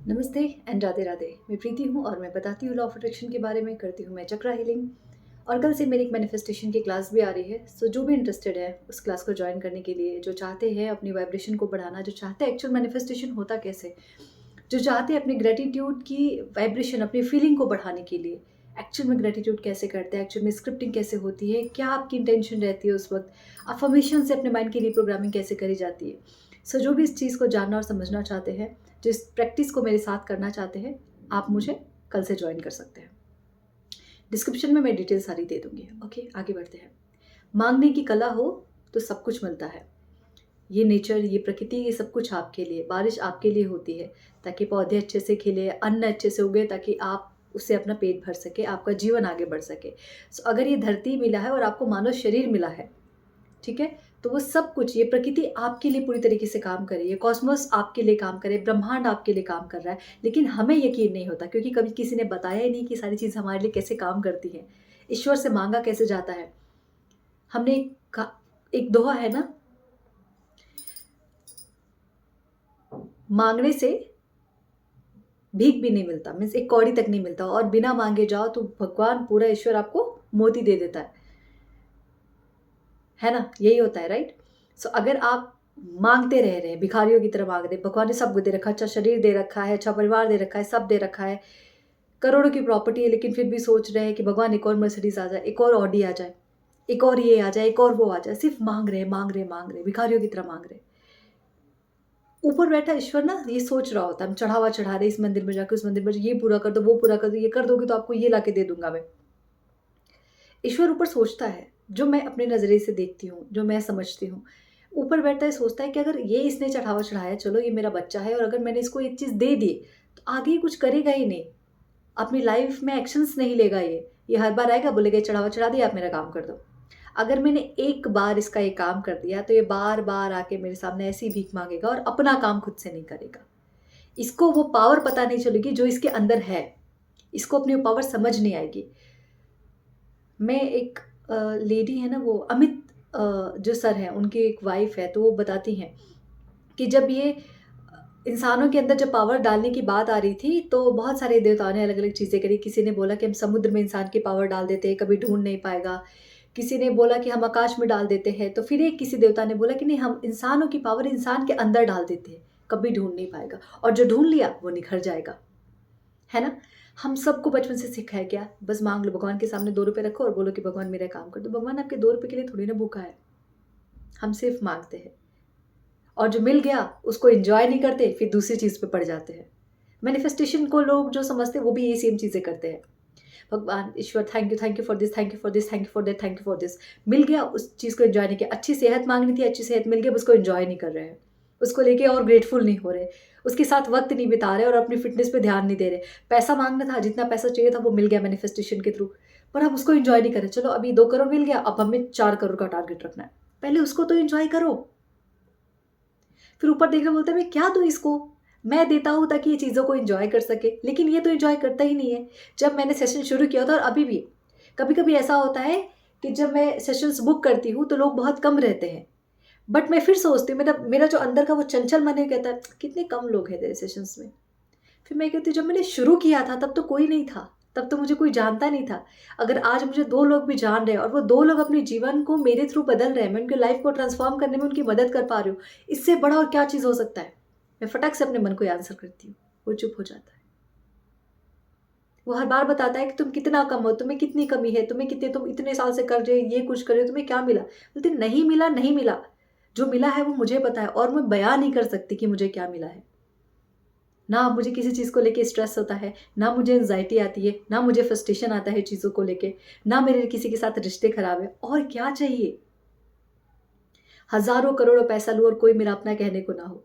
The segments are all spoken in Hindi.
नमस्ते एंड राधे राधे। मैं प्रीति हूँ और मैं बताती हूँ लॉ ऑफ अट्रैक्शन के बारे में, करती हूँ मैं चक्रा हीलिंग। और कल से मेरी एक मैनिफेस्टेशन की क्लास भी आ रही है। सो जो भी इंटरेस्टेड है उस क्लास को ज्वाइन करने के लिए, जो चाहते हैं अपनी वाइब्रेशन को बढ़ाना, जो चाहते हैं एक्चुअल मैनिफेस्टेशन होता कैसे, जो चाहते हैं अपनी ग्रेटिट्यूड की वाइब्रेशन, अपनी फीलिंग को बढ़ाने के लिए एक्चुअल में ग्रेटिट्यूड कैसे करते हैं, एक्चुअल में स्क्रिप्टिंग कैसे होती है, क्या आपकी इंटेंशन रहती है उस वक्त, अफर्मेशन से अपने माइंड की रिप्रोग्रामिंग कैसे करी जाती है। सो जो भी इस चीज़ को जानना और समझना चाहते हैं, जो इस प्रैक्टिस को मेरे साथ करना चाहते हैं, आप मुझे कल से ज्वाइन कर सकते हैं। डिस्क्रिप्शन में मैं डिटेल सारी दे दूंगी। ओके, आगे बढ़ते हैं। मांगने की कला हो तो सब कुछ मिलता है। ये नेचर, ये प्रकृति, ये सब कुछ आपके लिए, बारिश आपके लिए होती है ताकि पौधे अच्छे से खिले, अन्न अच्छे से उगे, ताकि आप उससे अपना पेट भर सके, आपका जीवन आगे बढ़ सके। सो अगर ये धरती मिला है और आपको मानव शरीर मिला है, ठीक है, तो वो सब कुछ, ये प्रकृति आपके लिए पूरी तरीके से काम करे, ये कॉस्मोस आपके लिए काम करे, ब्रह्मांड आपके लिए काम कर रहा है। लेकिन हमें यकीन नहीं होता क्योंकि कभी किसी ने बताया ही नहीं कि सारी चीज़ हमारे लिए कैसे काम करती है, ईश्वर से मांगा कैसे जाता है। हमने एक दोहा है ना, मांगने से भीख भी नहीं मिलता, मीन्स एक कौड़ी तक नहीं मिलता, और बिना मांगे जाओ तो भगवान पूरा ईश्वर आपको मोती दे देता है ना, यही होता है, राइट। सो अगर आप मांगते रह रहे हैं, भिखारियों की तरह मांग रहे हैं, भगवान ने सब कुछ दे रखा है, अच्छा शरीर दे रखा है, अच्छा परिवार दे रखा है, सब दे रखा है, करोड़ों की प्रॉपर्टी है, लेकिन फिर भी सोच रहे हैं कि भगवान एक और मर्सिडीज आ जाए, एक और ऑडी आ जाए, एक और ये आ जाए, एक और वो आ जाए, सिर्फ मांग रहे मांग रहे मांग रहे, भिखारियों की तरह मांग रहे। ऊपर बैठा ईश्वर ना ये सोच रहा होता है, हम चढ़ावा चढ़ा रहे, इस मंदिर में जाकर उस मंदिर में, ये पूरा कर दो, वो पूरा कर दो, ये कर दोगे तो आपको ये ला के दे दूंगा मैं। ईश्वर ऊपर सोचता है, जो मैं अपने नज़रिए से देखती हूँ, जो मैं समझती हूँ, ऊपर बैठता है, सोचता है कि अगर ये इसने चढ़ावा चढ़ाया, चलो ये मेरा बच्चा है, और अगर मैंने इसको एक चीज़ दे दी तो आगे ये कुछ करेगा ही नहीं, अपनी लाइफ में एक्शंस नहीं लेगा। ये हर बार आएगा, बोलेगा चढ़ावा चढ़ा दिया, आप मेरा काम कर दो। अगर मैंने एक बार इसका ये काम कर दिया तो ये बार बार आके मेरे सामने ऐसी भीख मांगेगा और अपना काम खुद से नहीं करेगा। इसको वो पावर पता नहीं चलेगी जो इसके अंदर है, इसको अपनी पावर समझ नहीं आएगी। मैं एक लेडी है ना, वो अमित जो सर हैं, उनकी एक वाइफ है, तो वो बताती हैं कि जब ये इंसानों के अंदर जब पावर डालने की बात आ रही थी तो बहुत सारे देवताओं ने अलग अलग चीज़ें करी। किसी ने बोला कि हम समुद्र में इंसान की पावर डाल देते हैं, कभी ढूंढ नहीं पाएगा। किसी ने बोला कि हम आकाश में डाल देते हैं, तो फिर एक किसी देवता ने बोला कि नहीं, हम इंसानों की पावर इंसान के अंदर डाल देते हैं, कभी ढूंढ नहीं पाएगा, और जो ढूंढ लिया वो निखर जाएगा, है ना। हम सबको बचपन से सिखाया क्या, बस मांग लो, भगवान के सामने 2 रुपए रखो और बोलो कि भगवान मेरा काम कर दो। भगवान आपके 2 रुपए के लिए थोड़ी ना भूखा है, हम सिर्फ मांगते हैं, और जो मिल गया उसको एंजॉय नहीं करते, फिर दूसरी चीज़ पे पड़ जाते हैं। मैनिफेस्टेशन को लोग जो समझते हैं वो भी ये सेम चीज़ें करते हैं। भगवान ईश्वर, thank you for this, thank you for this, thank you for that, thank you for this. मिल गया, उस चीज़ को एंजॉय नहीं किया। अच्छी सेहत मांगनी थी, अच्छी सेहत मिल गई, उसको एंजॉय नहीं कर रहे हैं, उसको लेके और ग्रेटफुल नहीं हो रहे, उसके साथ वक्त नहीं बिता रहे और अपनी फिटनेस पे ध्यान नहीं दे रहे। पैसा मांगना था, जितना पैसा चाहिए था वो मिल गया मैनिफेस्टेशन के थ्रू, पर अब उसको एंजॉय नहीं करें। चलो अभी 2 करोड़ मिल गया, अब हमें 4 करोड़ का टारगेट रखना है, पहले उसको तो एंजॉय करो। फिर ऊपर देखकर बोलता है मैं क्या दूँ इसको, मैं देता हूँ ताकि ये चीज़ों को एंजॉय कर सके, लेकिन ये तो एंजॉय करता ही नहीं है। जब मैंने सेशन शुरू किया था, और अभी भी कभी कभी ऐसा होता है कि जब मैं सेशंस बुक करती हूँ तो लोग बहुत कम रहते हैं, बट मैं फिर सोचती हूँ, मेरा मेरा जो अंदर का वो चंचल मन है कहता है कितने कम लोग हैं तेरे सेशंस में। फिर मैं कहती हूँ जब मैंने शुरू किया था तब तो कोई नहीं था, तब तो मुझे कोई जानता नहीं था। अगर आज मुझे 2 लोग भी जान रहे हैं और वो 2 लोग अपने जीवन को मेरे थ्रू बदल रहे हैं, मैं उनकी लाइफ को ट्रांसफॉर्म करने में उनकी मदद कर पा रही हूँ, इससे बड़ा और क्या चीज़ हो सकता है। मैं फटक से अपने मन को आंसर करती हूँ, वो चुप हो जाता है। वो हर बार बताता है कि तुम कितना कम हो, तुम्हें कितनी कमी है, तुम्हें कितने, तुम इतने साल से कर रहे, ये कुछ कर रहे हो, तुम्हें क्या मिला। बोलते नहीं मिला, नहीं मिला, जो मिला है वो मुझे पता है, और मैं बयान नहीं कर सकती कि मुझे क्या मिला है। ना मुझे किसी चीज़ को लेके स्ट्रेस होता है, ना मुझे एंजाइटी आती है, ना मुझे फ्रस्ट्रेशन आता है चीज़ों को लेके, ना मेरे किसी के साथ रिश्ते खराब है, और क्या चाहिए। हज़ारों करोड़ों पैसा लूँ और कोई मेरा अपना कहने को ना हो।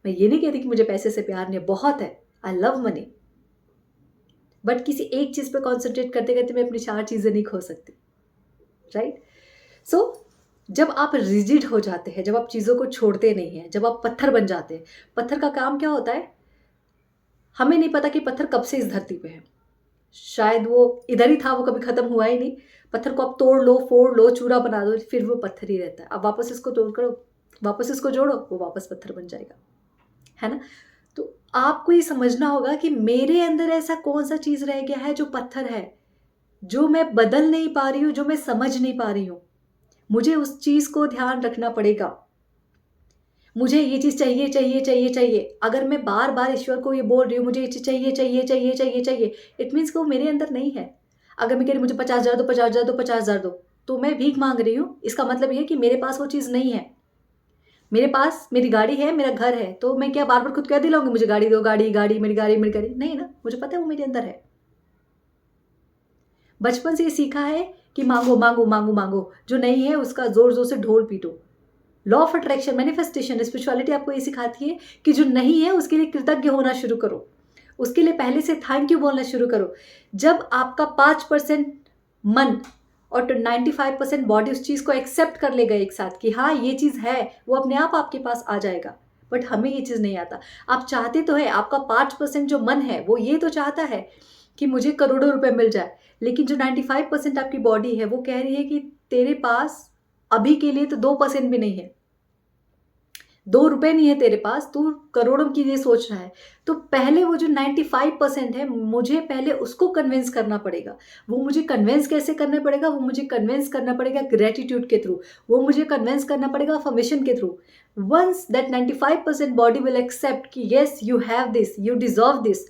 मैं ये नहीं कहती कि मुझे पैसे से प्यार नहीं है, बहुत है, आई लव मनी, बट किसी एक चीज़ पे कॉन्सेंट्रेट करते करते मैं अपनी 4 चीज़ें नहीं खो सकती, राइट। सो जब आप रिजिड हो जाते हैं, जब आप चीज़ों को छोड़ते नहीं हैं, जब आप पत्थर बन जाते हैं, पत्थर का काम क्या होता है, हमें नहीं पता कि पत्थर कब से इस धरती पे है। शायद वो इधर ही था, वो कभी ख़त्म हुआ ही नहीं। पत्थर को आप तोड़ लो, फोड़ लो, चूरा बना दो, फिर वो पत्थर ही रहता है। अब वापस इसको तोड़ करो, वापस इसको जोड़ो, वो वापस पत्थर बन जाएगा, है ना। तो आपको ये समझना होगा कि मेरे अंदर ऐसा कौन-सा चीज़ रह गया है जो पत्थर है, जो मैं बदल नहीं पा रही हूँ, जो मैं समझ नहीं पा रही हूँ। मुझे उस चीज़ को ध्यान रखना पड़ेगा। मुझे ये चीज़ चाहिए, चाहिए, चाहिए, चाहिए। अगर मैं बार-बार ईश्वर को ये बोल रही हूँ, मुझे ये चीज़ चाहिए, चाहिए, चाहिए, चाहिए, चाहिए, इट मीन्स कि वो मेरे अंदर नहीं है। अगर मैं कह रही हूँ मुझे 50,000 दो, 50,000 दो, 50,000 दो, तो मैं भीख माँग रही हूँ। इसका मतलब ये है कि मेरे पास वो चीज़ नहीं है। मेरे पास मेरी गाड़ी है, मेरा घर है, तो मैं क्या बार-बार खुद को क्या दिलाऊँगी मुझे गाड़ी दो, गाड़ी, गाड़ी, मेरी गाड़ी, मेरी गाड़ी? नहीं ना, मुझे पता है वो मेरे अंदर है। बचपन से ये सीखा है कि माँगो, माँगो, माँगो, माँगो। जो नहीं है उसका ज़ोर-ज़ोर से ढोल पीटो। Law of attraction, manifestation, spirituality आपको ये सिखाती है कि जो नहीं है उसके लिए कृतज्ञ होना शुरू करो। उसके लिए पहले से थैंक यू बोलना शुरू करो। जब आपका 5% मन और 95% बॉडी उस चीज़ को एक्सेप्ट कर लेगा एक साथ कि हाँ, ये चीज़ है, वो अपने आप आपके पास आ जाएगा। बट हमें ये चीज़ नहीं आता। आप चाहते तो है, आपका 5% जो मन है, वो ये तो चाहता है कि मुझे करोड़ों रुपए मिल जाए। लेकिन जो 95% आपकी बॉडी है, वो कह रही है कि तेरे पास अभी के लिए तो 2% भी नहीं है। 2 रुपए नहीं है तेरे पास, तू करोड़ों की ये सोच रहा है। तो पहले वो जो 95% है, मुझे पहले उसको कन्विंस करना पड़ेगा। वो मुझे कन्विंस कैसे करना पड़ेगा? वो मुझे कन्विंस करना पड़ेगा ग्रैटिट्यूड के थ्रू। वो मुझे कन्विंस करना पड़ेगा अफ़र्मेशन के through. Once that 95% body will accept कि yes you have this, you deserve this,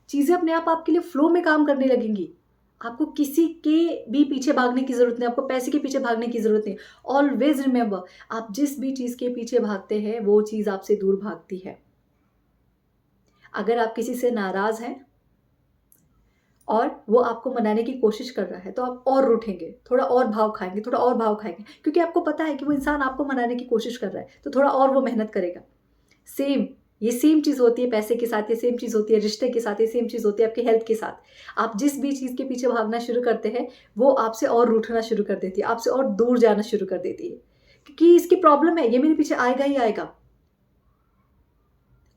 चीज़ें अपने आप आपके लिए फ्लो में काम करने लगेंगी। आपको किसी के भी पीछे भागने की ज़रूरत नहीं, आपको पैसे के पीछे भागने की ज़रूरत नहीं। ऑलवेज़ रिमेंबर, आप जिस भी चीज़ के पीछे भागते हैं, वो चीज़ आपसे दूर भागती है। अगर आप किसी से नाराज़ हैं और वो आपको मनाने की कोशिश कर रहा है, तो आप और रूठेंगे, थोड़ा और भाव खाएँगे, थोड़ा और भाव खाएँगे, क्योंकि आपको पता है कि वो इंसान आपको मनाने की कोशिश कर रहा है, तो थोड़ा और वो मेहनत करेगा। सेम, ये सेम चीज़ होती है पैसे के साथ, ये सेम चीज़ होती है रिश्ते के साथ, ये सेम चीज़ होती है आपकी हेल्थ के साथ। आप जिस भी चीज़ के पीछे भागना शुरू करते हैं, वो आपसे और रूठना शुरू कर देती है, आपसे और दूर जाना शुरू कर देती है, क्योंकि इसकी प्रॉब्लम है, ये मेरे पीछे आएगा ही आएगा।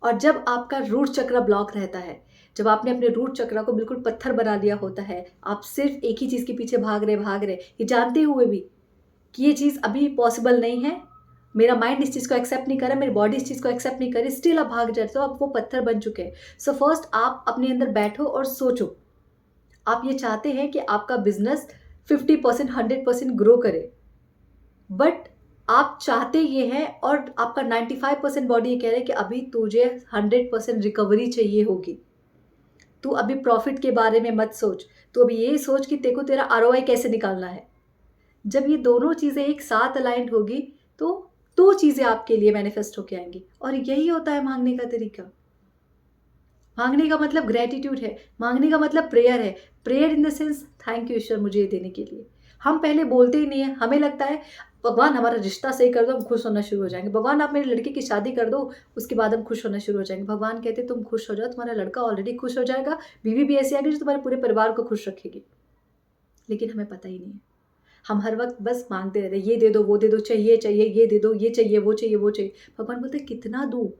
और जब आपका रूट चक्र ब्लॉक रहता है, जब आपने अपने रूट चक्र को बिल्कुल पत्थर बना लिया होता है, आप सिर्फ़ एक ही चीज़ के पीछे भाग रहे, ये जानते हुए भी कि ये चीज़ अभी पॉसिबल नहीं है, मेरा माइंड इस चीज़ को एक्सेप्ट नहीं कर रहा, मेरी बॉडी इस चीज़ को एक्सेप्ट नहीं कर रही, स्टिल आप भाग जाते हो, आप वो पत्थर बन चुके हैं। सो फर्स्ट आप अपने अंदर बैठो और सोचो, आप ये चाहते हैं कि आपका बिज़नेस 50% 100% ग्रो करे, बट आप चाहते ये हैं और आपका 95% बॉडी ये कह रहा है कि अभी तुझे 100% रिकवरी चाहिए होगी। तू अभी प्रॉफ़िट के बारे में मत सोच, तू अभी ये सोच कि तेरे को तेरा आरओआई कैसे निकालना है। जब ये दोनों चीज़ें एक साथ अलाइन्ड होगी, तो 2 चीज़ें आपके लिए मैनिफेस्ट होके आएँगी, और यही होता है माँगने का तरीका। माँगने का मतलब ग्रैटिट्यूड है, माँगने का मतलब प्रेयर है। Prayer in the sense thank you ईश्वर मुझे ये देने के लिए। हम पहले बोलते ही नहीं हैं, हमें लगता है भगवान हमारा रिश्ता सही कर दो, हम खुश होना शुरू हो जाएँगे। भगवान आप मेरे लड़के की शादी कर दो, उसके बाद हम खुश होना शुरू हो जाएँगे। भगवान कहते तुम खुश हो जाओ, तुम्हारा लड़का ऑलरेडी खुश हो जाएगा, बीवी भी ऐसी आएगी जो तुम्हारे पूरे परिवार को खुश रखेगी। लेकिन हमें पता ही नहीं है। हम हर वक़्त बस माँगते रहते हैं, ये दे दो, वो दे दो, चाहिए, चाहिए, ये दे दो, ये चाहिए, वो चाहिए, वो चाहिए। भगवान बोलते हैं कितना दूँ?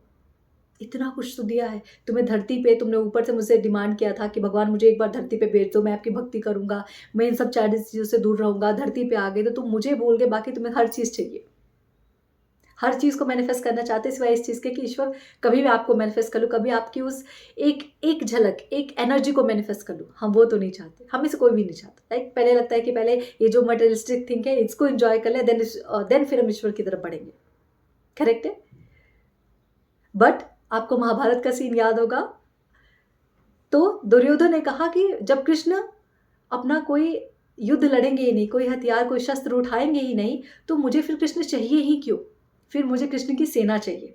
इतना कुछ तो दिया है। तुम्हें धरती पे, तुमने ऊपर से मुझसे डिमांड किया था कि भगवान मुझे एक बार धरती पे भेज दो, मैं आपकी भक्ति करूँगा, मैं इन सब चाइल्डिश चीज़ों से दूर रहूँगा। धरती पे आ गए तो तुम मुझे भूल गए, बाकी तुम्हें हर चीज़ चाहिए। हर चीज़ को मैनिफेस्ट करना चाहते हैं सिवाय इस चीज़ के कि ईश्वर कभी मैं आपको मैनिफेस्ट कर लूँ, कभी आपकी उस एक झलक, एक एनर्जी को मैनिफेस्ट कर लूँ। हम वो तो नहीं चाहते, हम में से कोई भी नहीं चाहता। लाइक पहले लगता है कि पहले ये जो मटेरियलिस्टिक थिंग है इसको एन्जॉय कर लें, देन फिर हम ईश्वर की तरफ बढ़ेंगे। करेक्ट है? बट आपको महाभारत का सीन याद होगा, तो दुर्योधन ने कहा कि जब कृष्ण अपना कोई युद्ध लड़ेंगे ही नहीं, कोई हथियार, कोई शस्त्र उठाएँगे ही नहीं, तो मुझे फिर कृष्ण चाहिए ही क्यों? फिर मुझे कृष्ण की सेना चाहिए।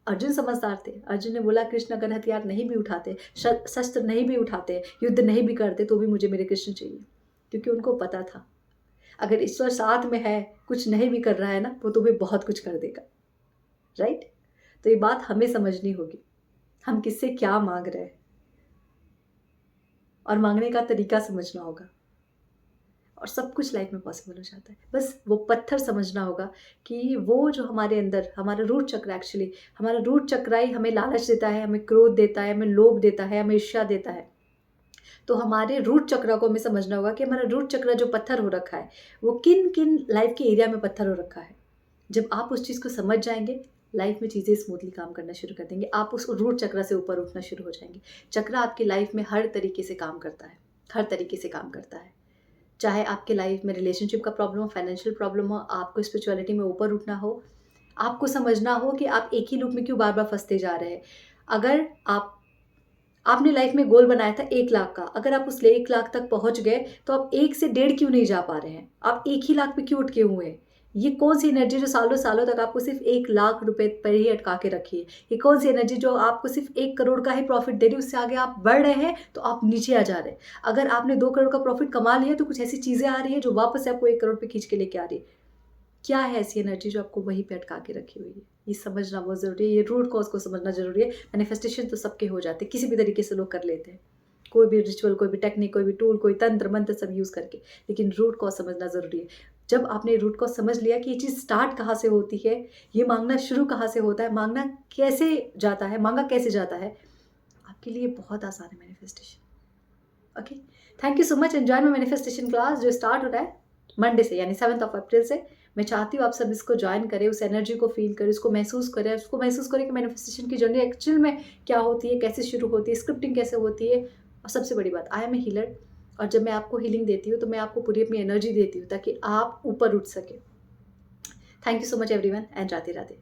अर्जुन समझदार थे। अर्जुन ने बोला कृष्ण अगर हथियार नहीं भी उठाते, शस्त्र नहीं भी उठाते, युद्ध नहीं भी करते, तो भी मुझे मेरे कृष्ण चाहिए। क्योंकि उनको पता था, अगर ईश्वर साथ में है, कुछ नहीं भी कर रहा है ना, वो तुम्हें बहुत कुछ कर देगा। राइट? तो ये बात हमें समझनी होगी। हम किससे क्या माँग रहे हैं? और माँगने का तरीका समझना होगा। और सब कुछ लाइफ में पॉसिबल हो जाता है। बस वो पत्थर समझना होगा कि वो जो हमारे अंदर, हमारा रूट चक्र, एक्चुअली हमारा रूट चक्र ही हमें लालच देता है, हमें क्रोध देता है, हमें लोभ देता है, हमें ईर्ष्या देता है। तो हमारे रूट चक्र को हमें समझना होगा कि हमारा रूट चक्र जो पत्थर हो रखा है, वो किन किन लाइफ के एरिया में पत्थर हो रखा है। जब आप उस चीज़ को समझ जाएंगे, लाइफ में चीज़ें स्मूथली काम करना शुरू कर देंगे। आप उस रूट चक्र से ऊपर उठना शुरू हो जाएंगे। चक्र आपकी लाइफ में हर तरीके से काम करता है, हर तरीके से काम करता है। चाहे आपके लाइफ में रिलेशनशिप का प्रॉब्लम हो, फाइनेंशियल प्रॉब्लम हो, आपको स्पिरिचुअलिटी में ऊपर उठना हो, आपको समझना हो कि आप एक ही लूप में क्यों बार बार फंसते जा रहे हैं। अगर आपने लाइफ में गोल बनाया था 1 लाख का, अगर आप उस 1 लाख तक पहुंच गए तो आप 1 से 1.5 क्यों नहीं जा पा रहे हैं? आप 1 ही लाख पे क्यों अटके हुए हैं? ये कौन सी एनर्जी जो सालों सालों तक आपको सिर्फ 1 लाख रुपए पर ही अटका के रखी है? ये कौन सी एनर्जी जो आपको सिर्फ 1 करोड़ का ही प्रॉफिट दे रही है, उससे आगे आप बढ़ रहे हैं तो आप नीचे आ जा रहे हैं। अगर आपने 2 करोड़ का प्रॉफिट कमा लिया तो कुछ ऐसी चीज़ें आ रही है जो वापस से आपको 1 करोड़ पे खींच के लेके आ रही है। क्या है ऐसी एनर्जी जो आपको वहीं पे अटका के रखी हुई है? ये समझना बहुत ज़रूरी है, ये रूट कॉज़ को समझना ज़रूरी है। मैनिफेस्टेशन तो सबके हो जाते हैं, किसी भी तरीके से लोग कर लेते हैं। कोई भी रिचुअल, कोई भी टेक्निक, कोई भी टूल, कोई तंत्र मंत्र सब यूज़ करके, लेकिन रूट कॉज़ समझना ज़रूरी है। जब आपने रूट कॉज़ समझ लिया कि ये चीज़ स्टार्ट कहाँ से होती है, ये माँगना शुरू कहाँ से होता है, माँगना कैसे जाता है, माँगा कैसे जाता है, आपके लिए बहुत आसान है manifestation. Okay, thank you so much. Enjoy my manifestation class जो स्टार्ट हो रहा है मंडे से, यानी 7 अप्रैल से। मैं चाहती हूँ आप सब इसको ज्वाइन करें, उस एनर्जी को फील करें, उसको महसूस करें कि मैनिफेस्टेशन की जर्नी एक्चुअल में क्या होती है, कैसे शुरू होती है, स्क्रिप्टिंग कैसे होती है। और सबसे बड़ी बात, आई एम ए हीलर, और जब मैं आपको हीलिंग देती हूँ तो मैं आपको पूरी अपनी एनर्जी देती हूँ ताकि आप ऊपर उठ सके। Thank you so much everyone and Radhe Radhe.